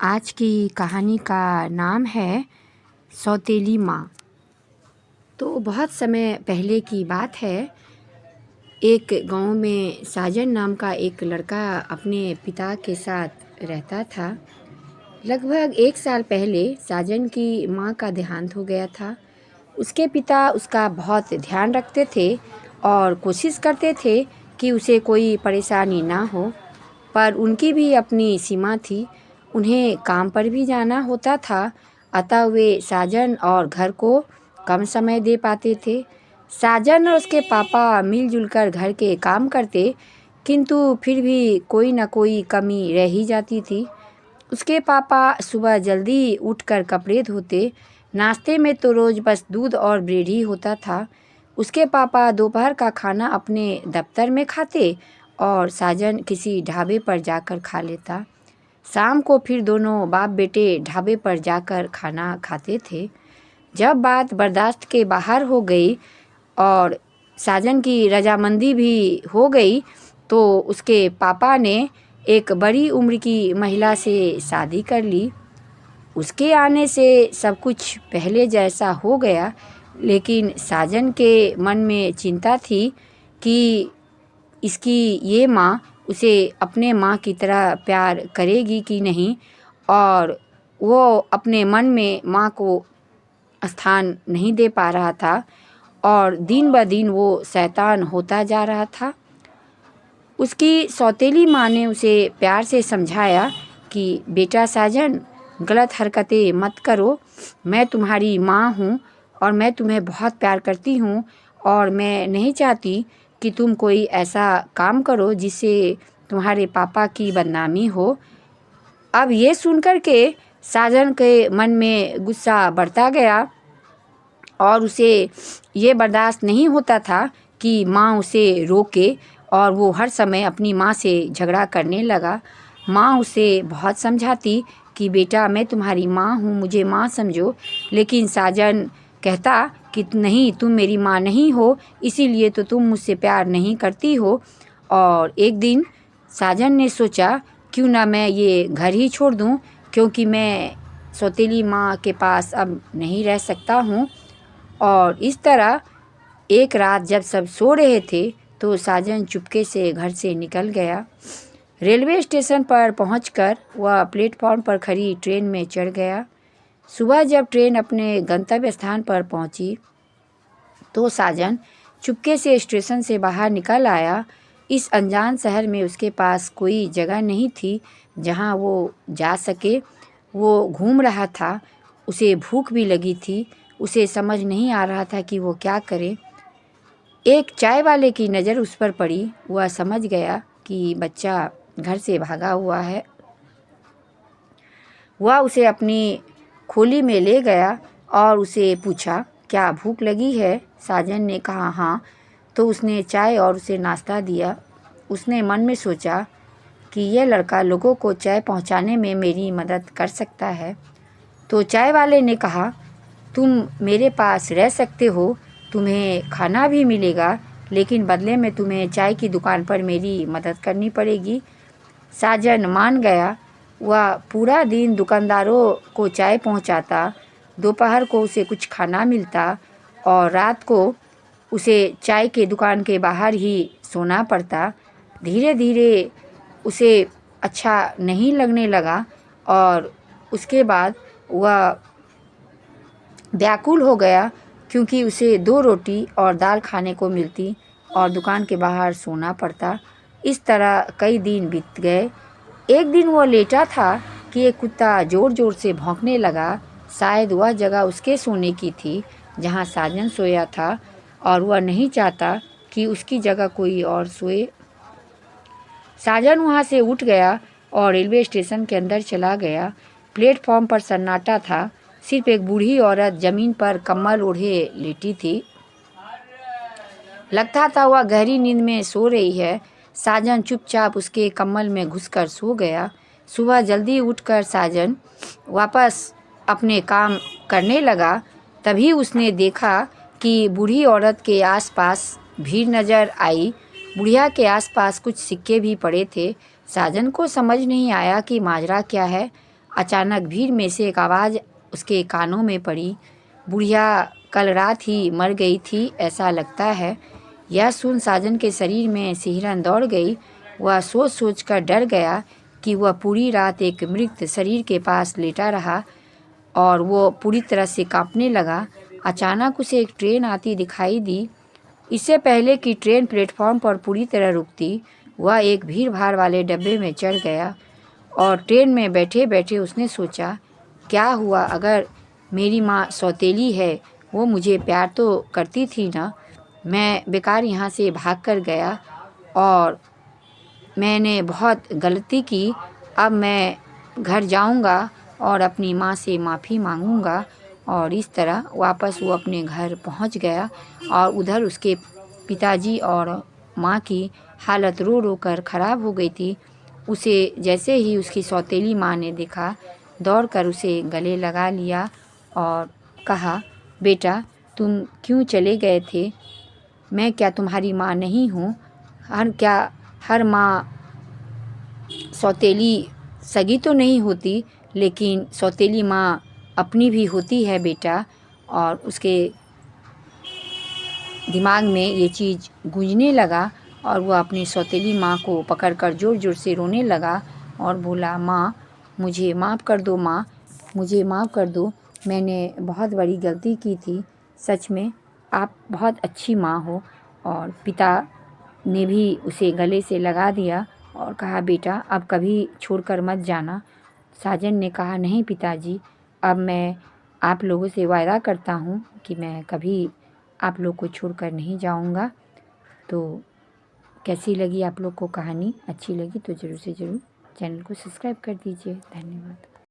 आज की कहानी का नाम है सौतेली माँ। तो बहुत समय पहले की बात है। एक गांव में साजन नाम का एक लड़का अपने पिता के साथ रहता था। लगभग 1 साल पहले साजन की माँ का देहांत हो गया था। उसके पिता उसका बहुत ध्यान रखते थे और कोशिश करते थे कि उसे कोई परेशानी ना हो, पर उनकी भी अपनी सीमा थी। उन्हें काम पर भी जाना होता था, अतः वे साजन और घर को कम समय दे पाते थे। साजन और उसके पापा मिलजुल कर घर के काम करते, किंतु फिर भी कोई न कोई कमी रह ही जाती थी। उसके पापा सुबह जल्दी उठकर कपड़े धोते। नाश्ते में तो रोज़ बस दूध और ब्रेड ही होता था। उसके पापा दोपहर का खाना अपने दफ्तर में खाते और साजन किसी ढाबे पर जाकर खा लेता। शाम को फिर दोनों बाप बेटे ढाबे पर जाकर खाना खाते थे। जब बात बर्दाश्त के बाहर हो गई और साजन की रजामंदी भी हो गई, तो उसके पापा ने एक बड़ी उम्र की महिला से शादी कर ली। उसके आने से सब कुछ पहले जैसा हो गया, लेकिन साजन के मन में चिंता थी कि इसकी ये माँ उसे अपने माँ की तरह प्यार करेगी कि नहीं, और वो अपने मन में माँ को स्थान नहीं दे पा रहा था और दिन ब दिन वो शैतान होता जा रहा था। उसकी सौतेली माँ ने उसे प्यार से समझाया कि बेटा साजन, गलत हरकतें मत करो। मैं तुम्हारी माँ हूँ और मैं तुम्हें बहुत प्यार करती हूँ, और मैं नहीं चाहती कि तुम कोई ऐसा काम करो जिससे तुम्हारे पापा की बदनामी हो। अब ये सुनकर के साजन के मन में गुस्सा बढ़ता गया और उसे ये बर्दाश्त नहीं होता था कि माँ उसे रोके, और वो हर समय अपनी माँ से झगड़ा करने लगा। माँ उसे बहुत समझाती कि बेटा, मैं तुम्हारी माँ हूँ, मुझे माँ समझो, लेकिन साजन कहता कि नहीं, तुम मेरी माँ नहीं हो, इसीलिए तो तुम मुझसे प्यार नहीं करती हो। और एक दिन साजन ने सोचा, क्यों ना मैं ये घर ही छोड़ दूँ, क्योंकि मैं सौतेली माँ के पास अब नहीं रह सकता हूँ। और इस तरह एक रात जब सब सो रहे थे, तो साजन चुपके से घर से निकल गया। रेलवे स्टेशन पर पहुंचकर वह प्लेटफॉर्म पर खड़ी ट्रेन में चढ़ गया। सुबह जब ट्रेन अपने गंतव्य स्थान पर पहुंची, तो साजन चुपके से स्टेशन से बाहर निकल आया। इस अनजान शहर में उसके पास कोई जगह नहीं थी जहां वो जा सके। वो घूम रहा था, उसे भूख भी लगी थी। उसे समझ नहीं आ रहा था कि वो क्या करे। एक चाय वाले की नज़र उस पर पड़ी। वह समझ गया कि बच्चा घर से भागा हुआ है। वह उसे अपनी खोली में ले गया और उसे पूछा, क्या भूख लगी है? साजन ने कहा हाँ। तो उसने चाय और उसे नाश्ता दिया। उसने मन में सोचा कि यह लड़का लोगों को चाय पहुंचाने में मेरी मदद कर सकता है। तो चाय वाले ने कहा, तुम मेरे पास रह सकते हो, तुम्हें खाना भी मिलेगा, लेकिन बदले में तुम्हें चाय की दुकान पर मेरी मदद करनी पड़ेगी। साजन मान गया। वह पूरा दिन दुकानदारों को चाय पहुंचाता, दोपहर को उसे कुछ खाना मिलता और रात को उसे चाय के दुकान के बाहर ही सोना पड़ता। धीरे धीरे उसे अच्छा नहीं लगने लगा और उसके बाद वह व्याकुल हो गया, क्योंकि उसे 2 रोटी और दाल खाने को मिलती और दुकान के बाहर सोना पड़ता। इस तरह कई दिन बीत गए। एक दिन वो लेटा था कि एक कुत्ता ज़ोर ज़ोर से भौंकने लगा। शायद वह जगह उसके सोने की थी जहाँ साजन सोया था, और वह नहीं चाहता कि उसकी जगह कोई और सोए। साजन वहाँ से उठ गया और रेलवे स्टेशन के अंदर चला गया। प्लेटफॉर्म पर सन्नाटा था। सिर्फ एक बूढ़ी औरत ज़मीन पर कम्बल ओढ़े लेटी थी। लगता था वह गहरी नींद में सो रही है। साजन चुपचाप उसके कम्बल में घुसकर सो गया। सुबह जल्दी उठकर साजन वापस अपने काम करने लगा। तभी उसने देखा कि बूढ़ी औरत के आसपास भीड़ नज़र आई। बुढ़िया के आसपास कुछ सिक्के भी पड़े थे। साजन को समझ नहीं आया कि माजरा क्या है। अचानक भीड़ में से एक आवाज़ उसके कानों में पड़ी, बुढ़िया कल रात ही मर गई थी ऐसा लगता है। यह सुन साजन के शरीर में सिहरन दौड़ गई। वह सोच सोच कर डर गया कि वह पूरी रात एक मृत शरीर के पास लेटा रहा और वो पूरी तरह से कांपने लगा। अचानक उसे एक ट्रेन आती दिखाई दी। इससे पहले कि ट्रेन प्लेटफॉर्म पर पूरी तरह रुकती, वह एक भीड़ भाड़ वाले डब्बे में चढ़ गया और ट्रेन में बैठे बैठे उसने सोचा, क्या हुआ अगर मेरी माँ सौतेली है, वो मुझे प्यार तो करती थी ना। मैं बेकार यहाँ से भाग कर गया और मैंने बहुत गलती की। अब मैं घर जाऊँगा और अपनी माँ से माफ़ी मांगूँगा। और इस तरह वापस वो अपने घर पहुँच गया और उधर उसके पिताजी और माँ की हालत रो रो कर ख़राब हो गई थी। उसे जैसे ही उसकी सौतेली माँ ने देखा, दौड़कर उसे गले लगा लिया और कहा, बेटा तुम क्यों चले गए थे? मैं क्या तुम्हारी माँ नहीं हूँ? हर माँ सौतेली सगी तो नहीं होती, लेकिन सौतेली माँ अपनी भी होती है बेटा। और उसके दिमाग में ये चीज़ गूंजने लगा और वह अपनी सौतेली माँ को पकड़कर ज़ोर ज़ोर से रोने लगा और बोला, माँ मुझे माफ़ कर दो, माँ मुझे माफ़ कर दो, मैंने बहुत बड़ी गलती की थी। सच में आप बहुत अच्छी माँ हो। और पिता ने भी उसे गले से लगा दिया और कहा, बेटा अब कभी छोड़कर मत जाना। साजन ने कहा, नहीं पिताजी, अब मैं आप लोगों से वायदा करता हूँ कि मैं कभी आप लोग को छोड़कर नहीं जाऊँगा। तो कैसी लगी आप लोग को कहानी? अच्छी लगी तो ज़रूर से ज़रूर चैनल को सब्सक्राइब कर दीजिए। धन्यवाद।